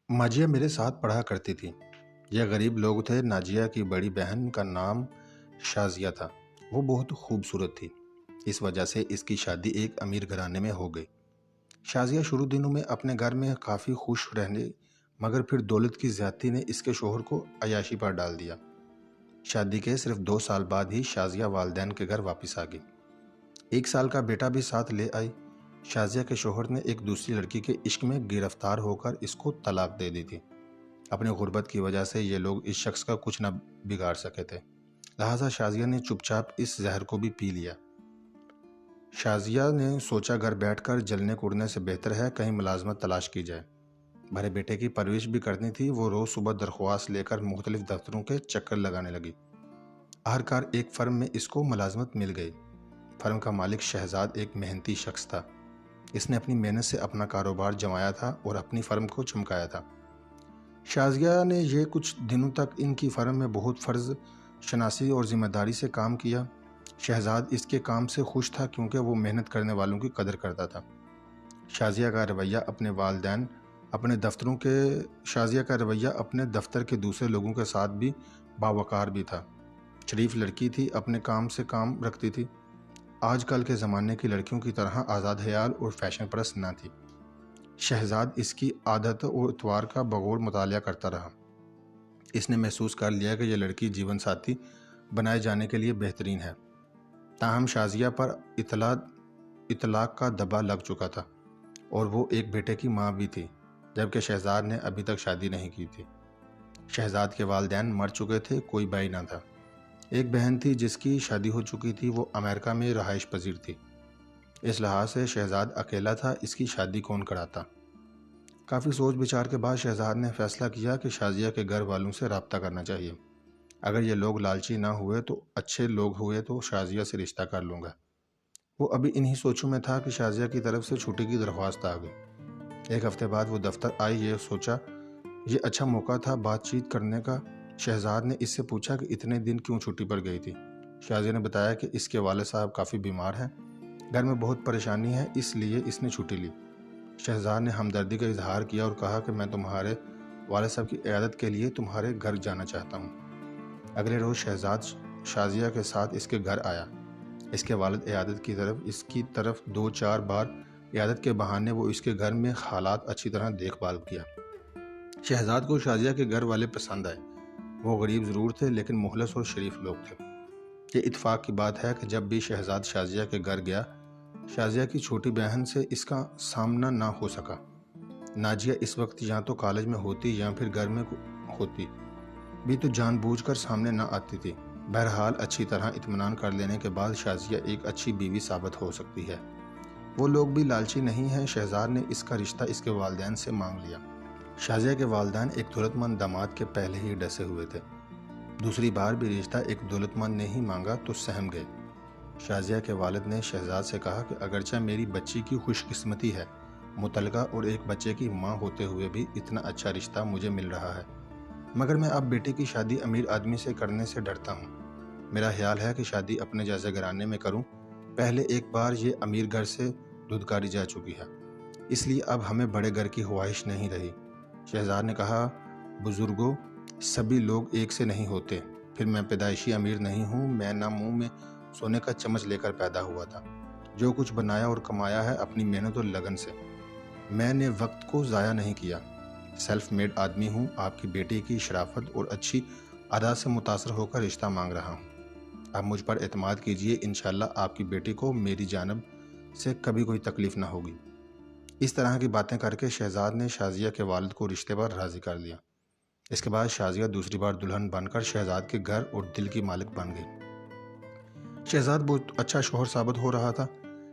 ماجیہ میرے ساتھ پڑھا کرتی تھی۔ یہ غریب لوگ تھے۔ ناجیہ کی بڑی بہن کا نام شازیہ تھا۔ وہ بہت خوبصورت تھی، اس وجہ سے اس کی شادی ایک امیر گھرانے میں ہو گئی۔ شازیہ شروع دنوں میں اپنے گھر میں کافی خوش رہنے، مگر پھر دولت کی زیادتی نے اس کے شوہر کو عیاشی پر ڈال دیا۔ شادی کے صرف 2 سال بعد ہی شازیہ والدین کے گھر واپس آ گئی۔ 1 سال کا بیٹا بھی ساتھ لے آئی۔ شازیہ کے شوہر نے ایک دوسری لڑکی کے عشق میں گرفتار ہو کر اس کو طلاق دے دی تھی۔ اپنی غربت کی وجہ سے یہ لوگ اس شخص کا کچھ نہ بگاڑ سکے تھے، لہٰذا شازیہ نے چپ چاپ اس زہر کو بھی پی لیا۔ شازیہ نے سوچا گھر بیٹھ کر جلنے کوڑنے سے بہتر ہے کہیں ملازمت تلاش کی جائے۔ بڑے بیٹے کی پرورش بھی کرنی تھی۔ وہ روز صبح درخواست لے کر مختلف دفتروں کے چکر لگانے لگی۔ آخرکار ایک فرم میں اس کو ملازمت مل گئی۔ فرم کا مالک شہزاد ایک محنتی شخص تھا۔ اس نے اپنی محنت سے اپنا کاروبار جمایا تھا اور اپنی فرم کو چمکایا تھا۔ شازیہ نے یہ کچھ دنوں تک ان کی فرم میں بہت فرض شناسی اور ذمہ داری سے کام کیا۔ شہزاد اس کے کام سے خوش تھا کیونکہ وہ محنت کرنے والوں کی قدر کرتا تھا۔ شازیہ کا رویہ اپنے دفتر کے دوسرے لوگوں کے ساتھ بھی باوقار بھی تھا۔ شریف لڑکی تھی، اپنے کام سے کام رکھتی تھی۔ آج کل کے زمانے کی لڑکیوں کی طرح آزاد خیال اور فیشن پرست نہ تھی۔ شہزاد اس کی عادت اور اتوار کا بغور مطالعہ کرتا رہا۔ اس نے محسوس کر لیا کہ یہ لڑکی جیون ساتھی بنائے جانے کے لیے بہترین ہے۔ تاہم شازیہ پر اطلاق کا دبا لگ چکا تھا اور وہ ایک بیٹے کی ماں بھی تھی، جبکہ شہزاد نے ابھی تک شادی نہیں کی تھی۔ شہزاد کے والدین مر چکے تھے، کوئی بھائی نہ تھا۔ ایک بہن تھی جس کی شادی ہو چکی تھی، وہ امریکہ میں رہائش پذیر تھی۔ اس لحاظ سے شہزاد اکیلا تھا، اس کی شادی کون کراتا؟ کافی سوچ بچار کے بعد شہزاد نے فیصلہ کیا کہ شازیہ کے گھر والوں سے رابطہ کرنا چاہیے۔ اگر یہ لوگ لالچی نہ ہوئے تو اچھے لوگ ہوئے تو شازیہ سے رشتہ کر لوں گا۔ وہ ابھی انہی سوچوں میں تھا کہ شازیہ کی طرف سے چھٹی کی درخواست آ گئی۔ 1 ہفتے بعد وہ دفتر آئی۔ یہ سوچا یہ اچھا موقع تھا بات چیت کرنے کا۔ شہزاد نے اس سے پوچھا کہ اتنے دن کیوں چھٹی پر گئی تھی؟ شازیہ نے بتایا کہ اس کے والد صاحب کافی بیمار ہیں، گھر میں بہت پریشانی ہے، اس لیے اس نے چھٹی لی۔ شہزاد نے ہمدردی کا اظہار کیا اور کہا کہ میں تمہارے والد صاحب کی عیادت کے لیے تمہارے گھر جانا چاہتا ہوں۔ اگلے روز شہزاد شازیہ کے ساتھ اس کے گھر آیا۔ اس کے والد عیادت کی طرف اس کی طرف 2-4 بار عیادت کے بہانے وہ اس کے گھر میں حالات اچھی طرح دیکھ بھال کیا۔ شہزاد کو شازیہ کے گھر والے پسند آئے۔ وہ غریب ضرور تھے لیکن مخلص اور شریف لوگ تھے۔ یہ اتفاق کی بات ہے کہ جب بھی شہزاد شازیہ کے گھر گیا، شازیہ کی چھوٹی بہن سے اس کا سامنا نہ ہو سکا۔ ناجیہ اس وقت یا تو کالج میں ہوتی یا پھر گھر میں ہوتی بھی تو جان بوجھ کر سامنے نہ آتی تھی۔ بہرحال اچھی طرح اطمینان کر لینے کے بعد شازیہ ایک اچھی بیوی ثابت ہو سکتی ہے۔ وہ لوگ بھی لالچی نہیں ہیں۔ شہزاد نے اس کا رشتہ اس کے والدین سے مانگ لیا۔ شازیہ کے والدین ایک دولت مند داماد کے پہلے ہی ڈسے ہوئے تھے۔ دوسری بار بھی رشتہ ایک دولت مند نے ہی مانگا تو سہم گئے۔ شازیہ کے والد نے شہزاد سے کہا کہ اگرچہ میری بچی کی خوش قسمتی ہے، مطلقہ اور ایک بچے کی ماں ہوتے ہوئے بھی اتنا اچھا رشتہ مجھے مل رہا ہے، مگر میں اب بیٹے کی شادی امیر آدمی سے کرنے سے ڈرتا ہوں۔ میرا خیال ہے کہ شادی اپنے جیسے گھرانے میں کروں۔ پہلے ایک بار یہ امیر گھر سے دھتکاری جا چکی ہے، اس لیے اب ہمیں بڑے گھر کی خواہش نہیں رہی۔ شہزاد نے کہا، بزرگوں، سبھی لوگ ایک سے نہیں ہوتے۔ پھر میں پیدائشی امیر نہیں ہوں، میں نہ منہ میں سونے کا چمچ لے کر پیدا ہوا تھا۔ جو کچھ بنایا اور کمایا ہے اپنی محنت اور لگن سے۔ میں نے وقت کو ضائع نہیں کیا۔ سیلف میڈ آدمی ہوں۔ آپ کی بیٹی کی شرافت اور اچھی عادات سے متاثر ہو کر رشتہ مانگ رہا ہوں۔ آپ مجھ پر اعتماد کیجئے، انشاءاللہ آپ کی بیٹی کو میری جانب سے کبھی کوئی تکلیف نہ ہوگی۔ اس طرح کی باتیں کر کے شہزاد نے شازیہ کے والد کو رشتے پر راضی کر لیا۔ اس کے بعد شازیہ دوسری بار دلہن بن کر شہزاد کے گھر اور دل کی مالک بن گئی۔ شہزاد بہت اچھا شوہر ثابت ہو رہا تھا۔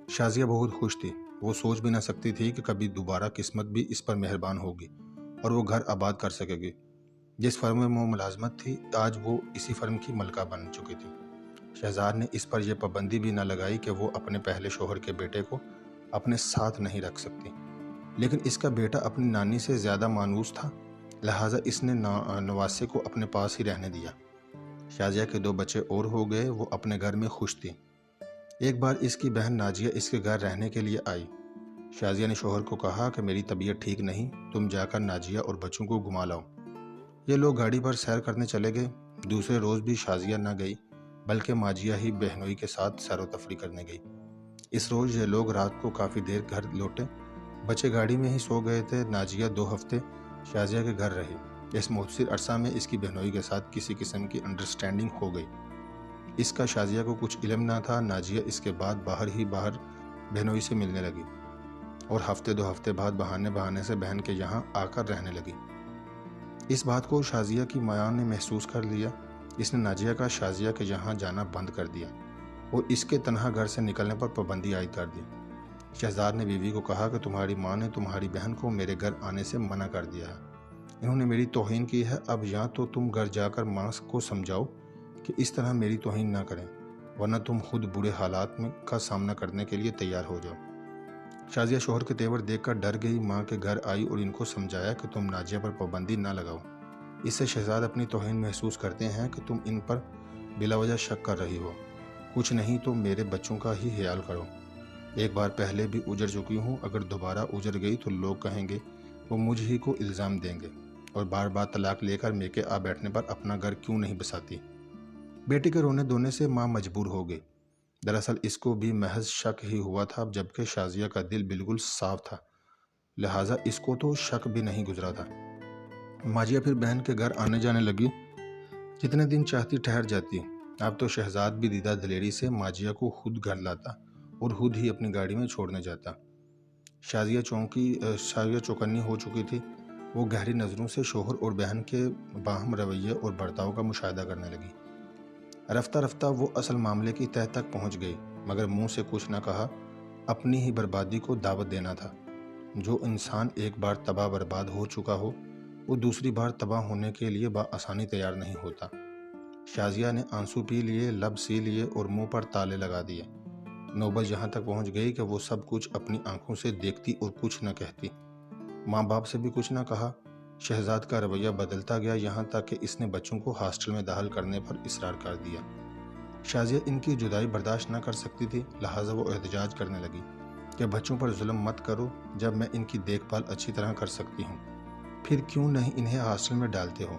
شازیہ بہت خوش تھی۔ وہ سوچ بھی نہ سکتی تھی کہ کبھی دوبارہ قسمت بھی اس پر مہربان ہوگی اور وہ گھر آباد کر سکے گی۔ جس فرم میں وہ ملازمت تھی، آج وہ اسی فرم کی ملکہ بن چکی تھی۔ شہزاد نے اس پر یہ پابندی بھی نہ لگائی کہ وہ اپنے پہلے شوہر کے بیٹے کو اپنے ساتھ نہیں رکھ سکتی، لیکن اس کا بیٹا اپنی نانی سے زیادہ مانوس تھا، لہٰذا اس نے نواسے کو اپنے پاس ہی رہنے دیا۔ شازیہ کے 2 بچے اور ہو گئے۔ وہ اپنے گھر میں خوش تھی۔ ایک بار اس کی بہن ناجیہ اس کے گھر رہنے کے لیے آئی۔ شازیہ نے شوہر کو کہا کہ میری طبیعت ٹھیک نہیں، تم جا کر ناجیہ اور بچوں کو گھما لاؤ۔ یہ لوگ گاڑی پر سیر کرنے چلے گئے۔ دوسرے روز بھی شازیہ نہ گئی بلکہ ماجیہ ہی بہنوئی کے ساتھ سیر و تفریح کرنے گئی۔ اس روز یہ لوگ رات کو کافی دیر گھر لوٹے۔ بچے گاڑی میں ہی سو گئے تھے۔ ناجیہ 2 ہفتے شازیہ کے گھر رہی۔ اس مختصر عرصہ میں اس کی بہنوئی کے ساتھ کسی قسم کی انڈرسٹینڈنگ ہو گئی۔ اس کا شازیہ کو کچھ علم نہ تھا۔ ناجیہ اس کے بعد باہر بہنوئی سے ملنے لگی اور ہفتے 2 ہفتے بعد بہانے سے بہن کے یہاں آ کر رہنے لگی۔ اس بات کو شازیہ کی ماں نے محسوس کر لیا۔ اس نے ناجیہ کا شازیہ کے یہاں جانا بند کر دیا اور اس کے تنہا گھر سے نکلنے پر پابندی عائد کر دی۔ شہزاد نے بیوی کو کہا کہ تمہاری ماں نے تمہاری بہن کو میرے گھر آنے سے منع کر دیا ہے۔ انہوں نے میری توہین کی ہے۔ اب یا تو تم گھر جا کر ماں کو سمجھاؤ کہ اس طرح میری توہین نہ کریں، ورنہ تم خود برے حالات کا سامنا کرنے کے لیے تیار ہو جاؤ۔ شازیہ شوہر کے تیور دیکھ کر ڈر گئی۔ ماں کے گھر آئی اور ان کو سمجھایا کہ تم ناجیہ پر پابندی نہ لگاؤ۔ اس سے شہزاد اپنی توہین محسوس کرتے ہیں کہ تم ان پر بلا وجہ شک کر رہی ہو۔ کچھ نہیں تو میرے بچوں کا ہی خیال کرو۔ ایک بار پہلے بھی اجڑ چکی ہوں، اگر دوبارہ اجڑ گئی تو لوگ کہیں گے وہ مجھ ہی کو الزام دیں گے، اور بار بار طلاق لے کر میکے آ بیٹھنے پر اپنا گھر کیوں نہیں بساتی۔ بیٹی کے رونے دھونے سے ماں مجبور ہو گئی۔ دراصل اس کو بھی محض شک ہی ہوا تھا، جبکہ شازیہ کا دل بالکل صاف تھا، لہٰذا اس کو تو شک بھی نہیں گزرا تھا۔ ماجیہ پھر بہن کے گھر آنے جانے لگی، جتنے دن چاہتی ٹھہر جاتی۔ اب تو شہزاد بھی دیدہ دلیری سے ماجیہ کو خود گھر لاتا اور خود ہی اپنی گاڑی میں چھوڑنے جاتا۔ شازیہ چوکنی ہو چکی تھی۔ وہ گہری نظروں سے شوہر اور بہن کے باہم رویے اور برتاؤ کا مشاہدہ کرنے لگی۔ رفتہ رفتہ وہ اصل معاملے کی تہہ تک پہنچ گئی، مگر منہ سے کچھ نہ کہا۔ اپنی ہی بربادی کو دعوت دینا تھا۔ جو انسان ایک بار تباہ برباد ہو چکا ہو، وہ دوسری بار تباہ ہونے کے لیے بآسانی تیار نہیں ہوتا۔ شازیہ نے آنسو پی لیے، لب سی لیے اور منہ پر تالے لگا دیے۔ نوبت یہاں تک پہنچ گئی کہ وہ سب کچھ اپنی آنکھوں سے دیکھتی اور کچھ نہ کہتی۔ ماں باپ سے بھی کچھ نہ کہا۔ شہزاد کا رویہ بدلتا گیا، یہاں تک کہ اس نے بچوں کو ہاسٹل میں داخل کرنے پر اصرار کر دیا۔ شازیہ ان کی جدائی برداشت نہ کر سکتی تھی، لہٰذا وہ احتجاج کرنے لگی کہ بچوں پر ظلم مت کرو، جب میں ان کی دیکھ بھال اچھی طرح کر سکتی ہوں، پھر کیوں نہیں انہیں ہاسٹل میں ڈالتے ہو۔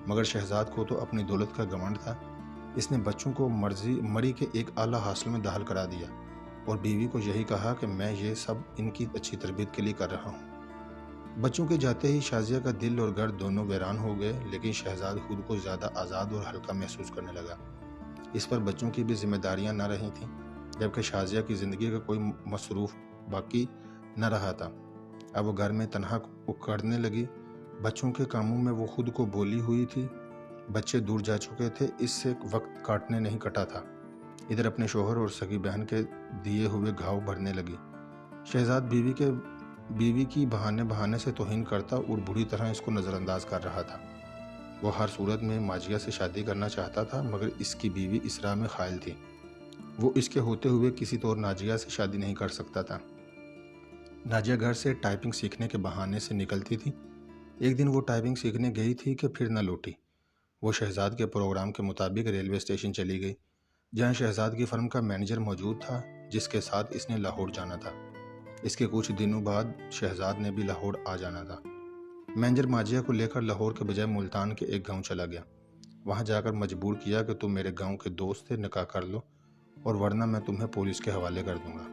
مگر شہزاد کو تو اپنی دولت کا گھمنڈ تھا۔ اس نے بچوں کو مری کے ایک اعلیٰ ہاسٹل میں داخل کرا دیا اور بیوی کو یہی کہا کہ میں یہ سب ان کی اچھی تربیت کے لیے کر رہا ہوں۔ بچوں کے جاتے ہی شازیہ کا دل اور گھر دونوں ویران ہو گئے، لیکن شہزاد خود کو زیادہ آزاد اور ہلکا محسوس کرنے لگا۔ اس پر بچوں کی بھی ذمہ داریاں نہ رہی تھیں، جبکہ شازیہ کی زندگی کا کوئی مصروف باقی نہ رہا تھا۔ اب وہ گھر میں تنہا اکڑنے لگی۔ بچوں کے کاموں میں وہ خود کو بولی ہوئی تھی۔ بچے دور جا چکے تھے، اس سے وقت کاٹنے نہیں کٹا تھا۔ ادھر اپنے شوہر اور سگی بہن کے دیے ہوئے گھاؤ بھرنے لگی۔ شہزاد بیوی کی بہانے سے توہین کرتا اور بری طرح اس کو نظر انداز کر رہا تھا۔ وہ ہر صورت میں ماجیہ سے شادی کرنا چاہتا تھا، مگر اس کی بیوی اس راہ میں خائل تھی۔ وہ اس کے ہوتے ہوئے کسی طور ناجیہ سے شادی نہیں کر سکتا تھا۔ ناجیہ گھر سے ٹائپنگ سیکھنے کے بہانے سے نکلتی تھی۔ ایک دن وہ ٹائپنگ سیکھنے گئی تھی کہ پھر نہ لوٹی۔ وہ شہزاد کے پروگرام کے مطابق ریلوے اسٹیشن چلی گئی، جہاں شہزاد کی فرم کا مینیجر موجود تھا، جس کے ساتھ اس نے لاہور جانا تھا۔ اس کے کچھ دنوں بعد شہزاد نے بھی لاہور آ جانا تھا۔ مینیجر ماجیہ کو لے کر لاہور کے بجائے ملتان کے ایک گاؤں چلا گیا۔ وہاں جا کر مجبور کیا کہ تم میرے گاؤں کے دوست سے نکاح کر لو، اور ورنہ میں تمہیں پولیس کے حوالے کر دوں گا،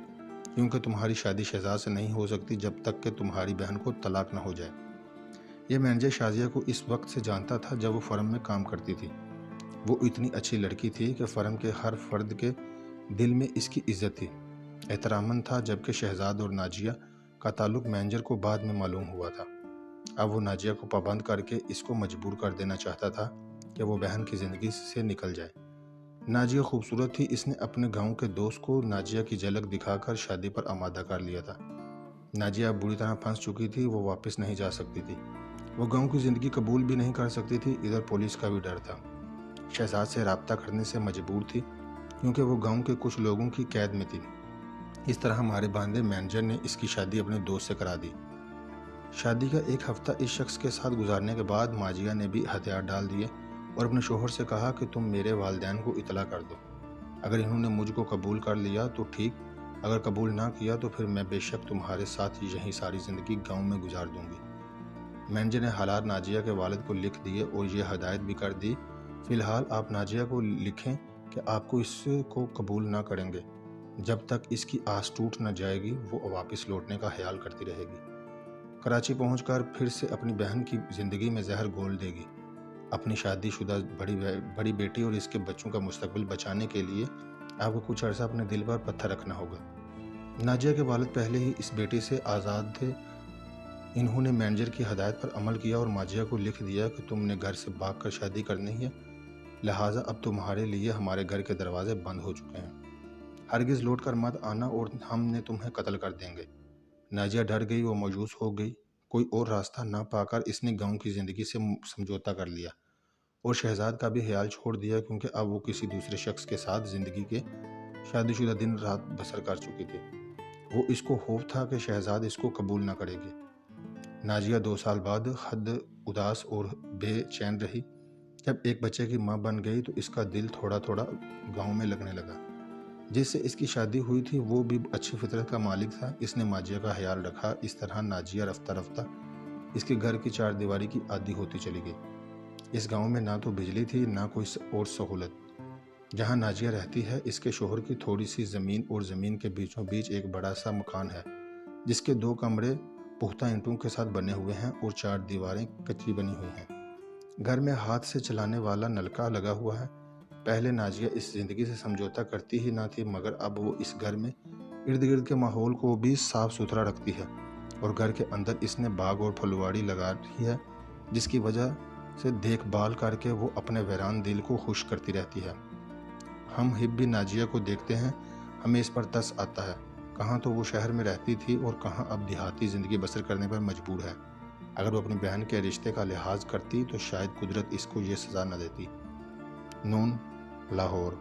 کیونکہ تمہاری شادی شہزاد سے نہیں ہو سکتی جب تک کہ تمہاری بہن کو طلاق نہ ہو جائے۔ یہ مینیجر شازیہ کو اس وقت سے جانتا تھا جب وہ فرم میں کام کرتی تھی۔ وہ اتنی اچھی لڑکی تھی کہ فرم کے ہر فرد کے دل میں اس کی عزت تھی، احترام تھا، جبکہ شہزاد اور ناجیہ کا تعلق مینیجر کو بعد میں معلوم ہوا تھا۔ اب وہ ناجیہ کو پابند کر کے اس کو مجبور کر دینا چاہتا تھا کہ وہ بہن کی زندگی سے نکل جائے۔ ناجیہ خوبصورت تھی، اس نے اپنے گاؤں کے دوست کو ناجیہ کی جھلک دکھا کر شادی پر آمادہ کر لیا تھا۔ ناجیہ اب بری طرح پھنس چکی تھی، وہ واپس نہیں جا سکتی تھی۔ وہ گاؤں کی زندگی قبول بھی نہیں کر سکتی تھی، ادھر پولیس کا بھی ڈر تھا۔ شہزاد سے رابطہ کرنے سے مجبور تھی، کیونکہ وہ گاؤں کے کچھ لوگوں کی قید میں تھی۔ اس طرح ہمارے باندھے مینیجر نے اس کی شادی اپنے دوست سے کرا دی۔ شادی کا ایک ہفتہ اس شخص کے ساتھ گزارنے کے بعد ماجیہ نے بھی ہتھیار ڈال دیے اور اپنے شوہر سے کہا کہ تم میرے والدین کو اطلاع کر دو۔ اگر انہوں نے مجھ کو قبول کر لیا تو ٹھیک، اگر قبول نہ کیا تو پھر میں بے شک تمہارے ساتھ یہیں ساری زندگی گاؤں میں گزار دوں گی۔ مینیجر نے حالات ناجیہ کے والد کو لکھ دیے اور یہ ہدایت بھی کر دی، فی الحال آپ ناجیہ کو لکھیں کہ آپ کو اس کو قبول نہ کریں گے۔ جب تک اس کی آس ٹوٹ نہ جائے گی وہ واپس لوٹنے کا خیال کرتی رہے گی۔ کراچی پہنچ کر پھر سے اپنی بہن کی زندگی میں زہر گھول دے گی۔ اپنی شادی شدہ بڑی بیٹی اور اس کے بچوں کا مستقبل بچانے کے لیے آپ کو کچھ عرصہ اپنے دل پر پتھر رکھنا ہوگا۔ ناجیہ کے والد پہلے ہی اس بیٹی سے آزاد تھے۔ انہوں نے مینیجر کی ہدایت پر عمل کیا اور ماجیہ کو لکھ دیا کہ تم نے گھر سے بھاگ کر شادی کرنی ہے، لہٰذا اب تمہارے لیے ہمارے گھر کے دروازے بند ہو چکے ہیں، ہرگز لوٹ کر مت آنا اور ہم نے تمہیں قتل کر دیں گے۔ ناجیہ ڈر گئی، وہ مایوس ہو گئی۔ کوئی اور راستہ نہ پا کر اس نے گاؤں کی زندگی سے سمجھوتا کر لیا اور شہزاد کا بھی خیال چھوڑ دیا، کیونکہ اب وہ کسی دوسرے شخص کے ساتھ زندگی کے شادی شدہ دن رات بسر کر چکی تھی۔ وہ اس کو خوف تھا کہ شہزاد اس کو قبول نہ کرے گی۔ ناجیہ 2 سال بعد حد اداس اور بے چین رہی۔ جب ایک بچے کی ماں بن گئی تو اس کا دل تھوڑا تھوڑا گاؤں میں لگنے لگا۔ جس سے اس کی شادی ہوئی تھی وہ بھی اچھی فطرت کا مالک تھا، اس نے ماجیہ کا خیال رکھا۔ اس طرح ناجیہ رفتہ رفتہ اس کے گھر کی 4 دیواری کی عادی ہوتی چلی گئی۔ اس گاؤں میں نہ تو بجلی تھی نہ کوئی اور سہولت۔ جہاں ناجیہ رہتی ہے اس کے شوہر کی تھوڑی سی زمین اور زمین کے بیچوں بیچ ایک بڑا سا مکان ہے، جس کے 2 کمرے پختہ اینٹوں کے ساتھ بنے ہوئے ہیں اور 4 دیواریں کچی بنی ہوئی ہیں۔ گھر میں ہاتھ سے چلانے والا نلکا لگا ہوا ہے۔ پہلے ناجیہ اس زندگی سے سمجھوتا کرتی ہی نہ تھی، مگر اب وہ اس گھر میں ارد گرد کے ماحول کو بھی صاف ستھرا رکھتی ہے اور گھر کے اندر اس نے باغ اور پھلواڑی لگا رکھی ہے، جس کی وجہ سے دیکھ بھال کر کے وہ اپنے ویران دل کو خوش کرتی رہتی ہے۔ ہم بھی ناجیہ کو دیکھتے ہیں، ہمیں اس پر ترس آتا ہے۔ کہاں تو وہ شہر میں رہتی تھی اور کہاں اب دیہاتی زندگی بسر کرنے پر مجبور ہے۔ اگر وہ اپنی بہن کے رشتے کا لحاظ کرتی تو شاید قدرت اس کو یہ سزا نہ دیتی۔ نون، لاہور۔